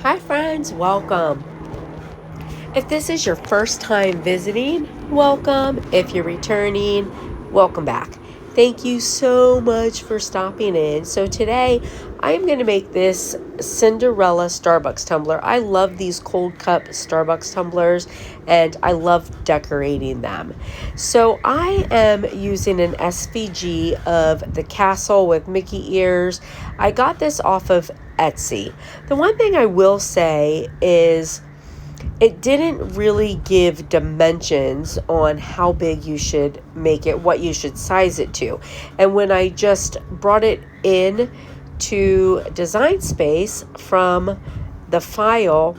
Hi friends, welcome. If this is your first time visiting, welcome. If you're returning, welcome back. Thank you so much for stopping in. So today I am going to make this Cinderella Starbucks tumbler. I love these cold cup Starbucks tumblers and I love decorating them. So I am using an SVG of the castle with Mickey ears. I got this off of Etsy. The one thing I will say is it didn't really give dimensions on how big you should make it, what you should size it to. And when I just brought it in to Design Space from the file,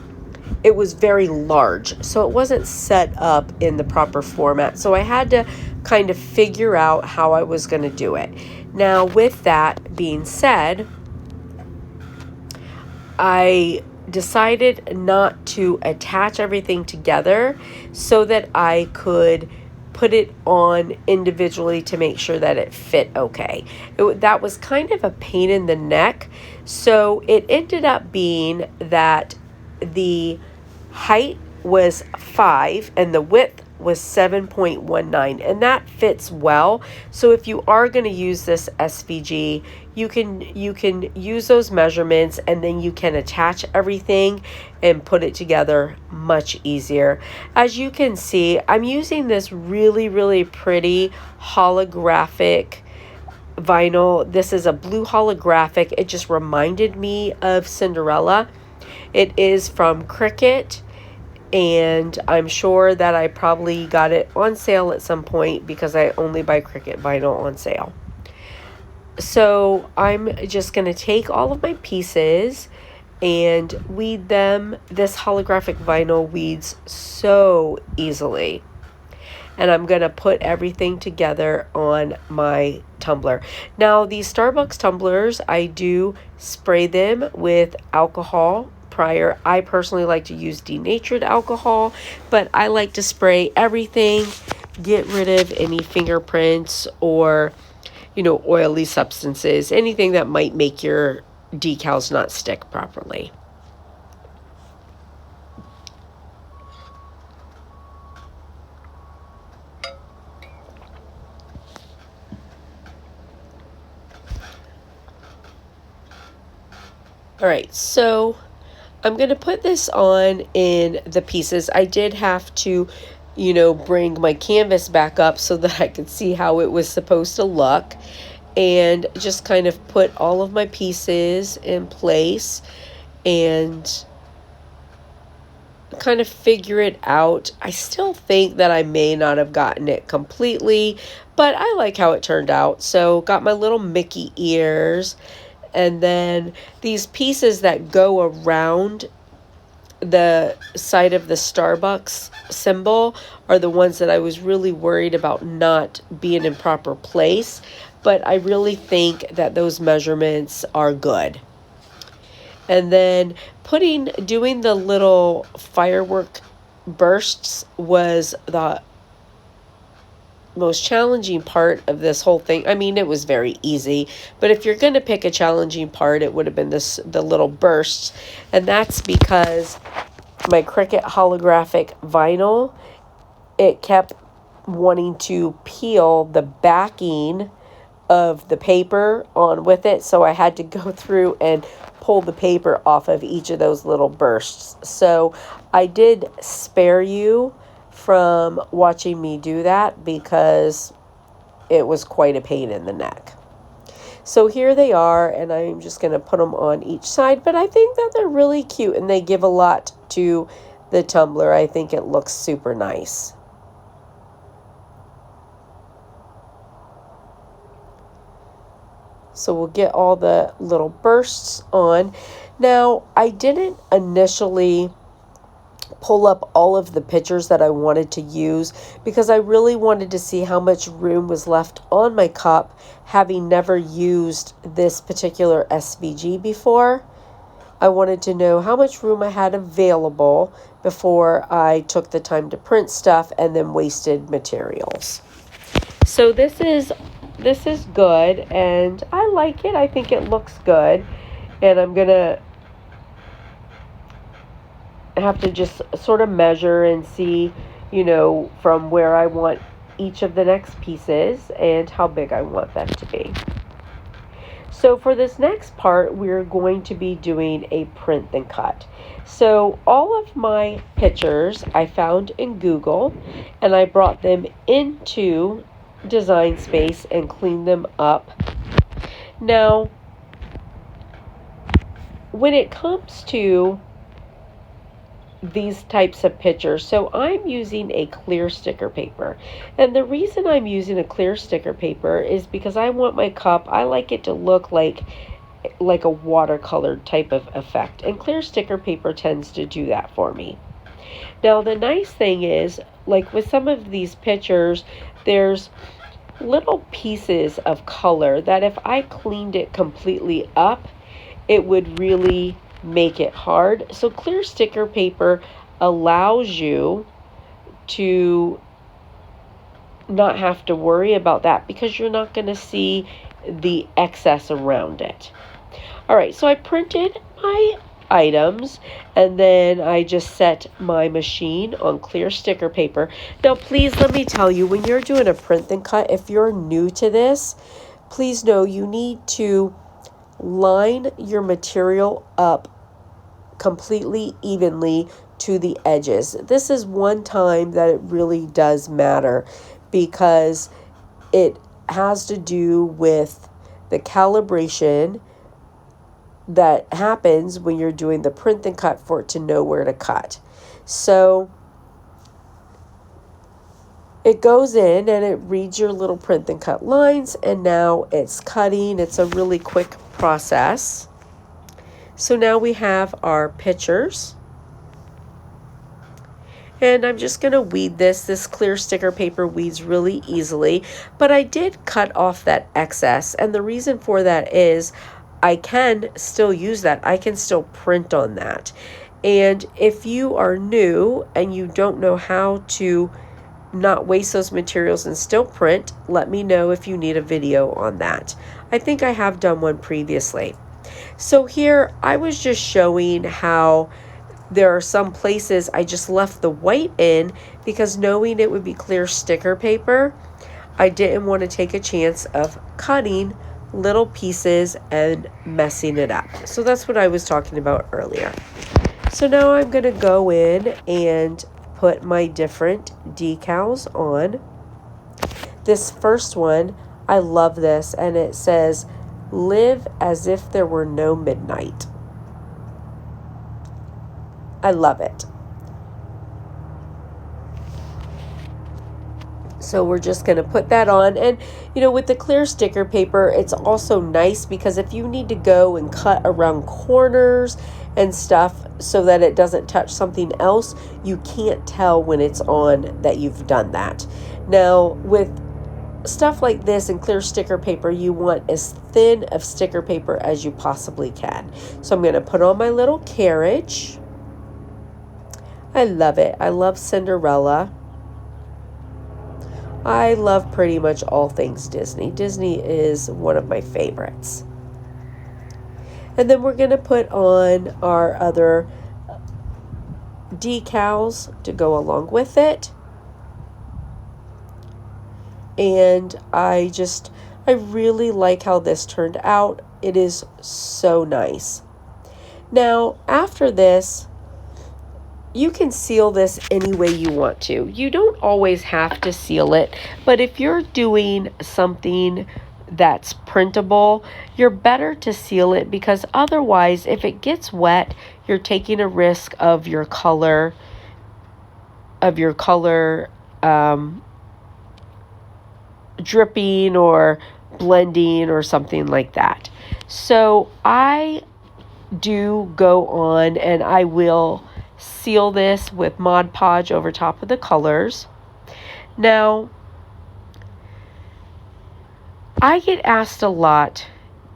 it was very large. So it wasn't set up in the proper format. So I had to kind of figure out how I was going to do it. Now, with that being said, I decided not to attach everything together so that I could put it on individually to make sure that it fit okay. That was kind of a pain in the neck. So it ended up being that the height was 5 and the width was 7.19, and that fits well. So if you are going to use this SVG, you can use those measurements and then you can attach everything and put it together much easier. As you can see, I'm using this really pretty holographic vinyl. This is a blue holographic. It just reminded me of Cinderella. It is from Cricut, and I'm sure that I probably got it on sale at some point because I only buy Cricut vinyl on sale. So I'm just going to take all of my pieces and weed them. This holographic vinyl weeds so easily. And I'm going to put everything together on my tumbler. Now, these Starbucks tumblers, I do spray them with alcohol prior. I personally like to use denatured alcohol, but I like to spray everything, get rid of any fingerprints or, oily substances, anything that might make your decals not stick properly. All right, so I'm going to put this on in the pieces. I did have to, bring my canvas back up so that I could see how it was supposed to look, and just kind of put all of my pieces in place and kind of figure it out. I still think that I may not have gotten it completely, but I like how it turned out. So got my little Mickey ears. And then these pieces that go around the side of the Starbucks symbol are the ones that I was really worried about not being in proper place. But I really think that those measurements are good. And then doing the little firework bursts was the most challenging part of this whole thing. I mean, it was very easy, but if you're going to pick a challenging part, it would have been the little bursts. And that's because my Cricut holographic vinyl, it kept wanting to peel the backing of the paper on with it, so I had to go through and pull the paper off of each of those little bursts. So I did spare you from watching me do that because it was quite a pain in the neck. So here they are, and I'm just going to put them on each side, but I think that they're really cute and they give a lot to the tumbler. I think it looks super nice. So we'll get all the little bursts on. Now, I didn't initially pull up all of the pictures that I wanted to use because I really wanted to see how much room was left on my cup, having never used this particular SVG before. I wanted to know how much room I had available before I took the time to print stuff and then wasted materials. So this is good, and I like it. I think it looks good, and I'm gonna have to just sort of measure and see, from where I want each of the next pieces and how big I want them to be. So for this next part, we're going to be doing a print and cut. So all of my pictures I found in Google, and I brought them into Design Space and cleaned them up. Now, when it comes to these types of pictures, so I'm using a clear sticker paper, and the reason I'm using a clear sticker paper is because I want my cup, I like it to look like a watercolor type of effect, and clear sticker paper tends to do that for me. Now the nice thing is, like with some of these pictures, there's little pieces of color that if I cleaned it completely up, it would really make it hard. So clear sticker paper allows you to not have to worry about that because you're not going to see the excess around it. All right, so I printed my items and then I just set my machine on clear sticker paper. Now please let me tell you, when you're doing a print and cut, if you're new to this, please know you need to line your material up completely evenly to the edges. This is one time that it really does matter because it has to do with the calibration that happens when you're doing the print and cut for it to know where to cut. So it goes in and it reads your little print and cut lines, and now it's cutting. It's a really quick process. So now we have our pictures. And I'm just going to weed this. This clear sticker paper weeds really easily. But I did cut off that excess. And the reason for that is I can still use that. I can still print on that. And if you are new and you don't know how to not waste those materials and still print, let me know if you need a video on that. I think I have done one previously. So here I was just showing how there are some places I just left the white in because knowing it would be clear sticker paper, I didn't want to take a chance of cutting little pieces and messing it up. So that's what I was talking about earlier. So now I'm going to go in and put my different decals on. This first one, I love this, and it says, "Live as if there were no midnight." I love it. So we're just going to put that on. And, with the clear sticker paper, it's also nice because if you need to go and cut around corners and stuff so that it doesn't touch something else, you can't tell when it's on that you've done that. Now, with stuff like this and clear sticker paper, you want as thin of sticker paper as you possibly can. So I'm going to put on my little carriage. I love it. I love Cinderella. I love pretty much all things Disney. Disney is one of my favorites. And then we're going to put on our other decals to go along with it. And I really like how this turned out. It is so nice. Now, after this, you can seal this any way you want to. You don't always have to seal it, but if you're doing something that's printable, you're better to seal it because otherwise, if it gets wet, you're taking a risk of your color dripping or blending or something like that. So I do go on and I will seal this with Mod Podge over top of the colors. Now, I get asked a lot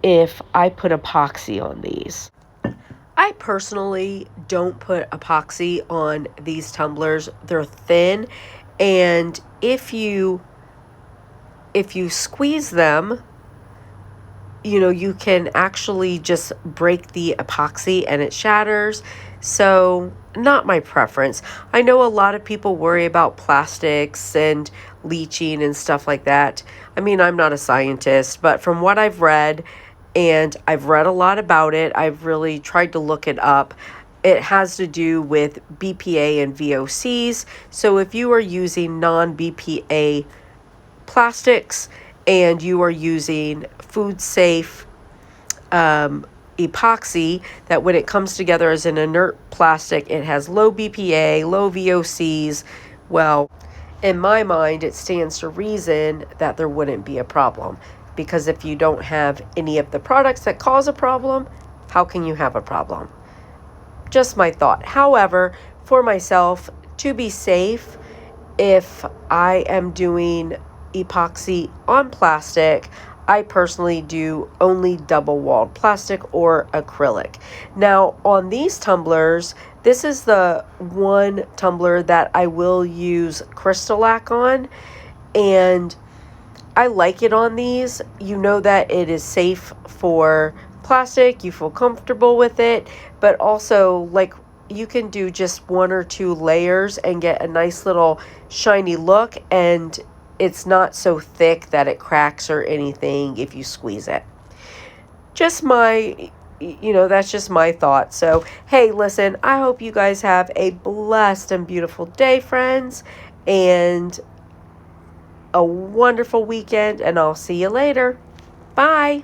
if I put epoxy on these. I personally don't put epoxy on these tumblers. They're thin, and if you squeeze them, you can actually just break the epoxy and it shatters. So, not my preference. I know a lot of people worry about plastics and leaching and stuff like that. I mean, I'm not a scientist, but from what I've read, and I've read a lot about it, I've really tried to look it up. It has to do with BPA and VOCs. So, if you are using non BPA plastics and you are using food safe epoxy, that when it comes together as an inert plastic, it has low BPA, low VOCs. Well, in my mind, it stands to reason that there wouldn't be a problem. Because if you don't have any of the products that cause a problem, how can you have a problem? Just my thought. However, for myself, to be safe, if I am doing epoxy on plastic, I personally do only double-walled plastic or acrylic. Now, on these tumblers, this is the one tumbler that I will use Crystalac on, and I like it on these. You know that it is safe for plastic, you feel comfortable with it, but also, like, you can do just 1 or 2 layers and get a nice little shiny look, and it's not so thick that it cracks or anything if you squeeze it. Just that's just my thought. So, hey, listen, I hope you guys have a blessed and beautiful day, friends, and a wonderful weekend, and I'll see you later. Bye.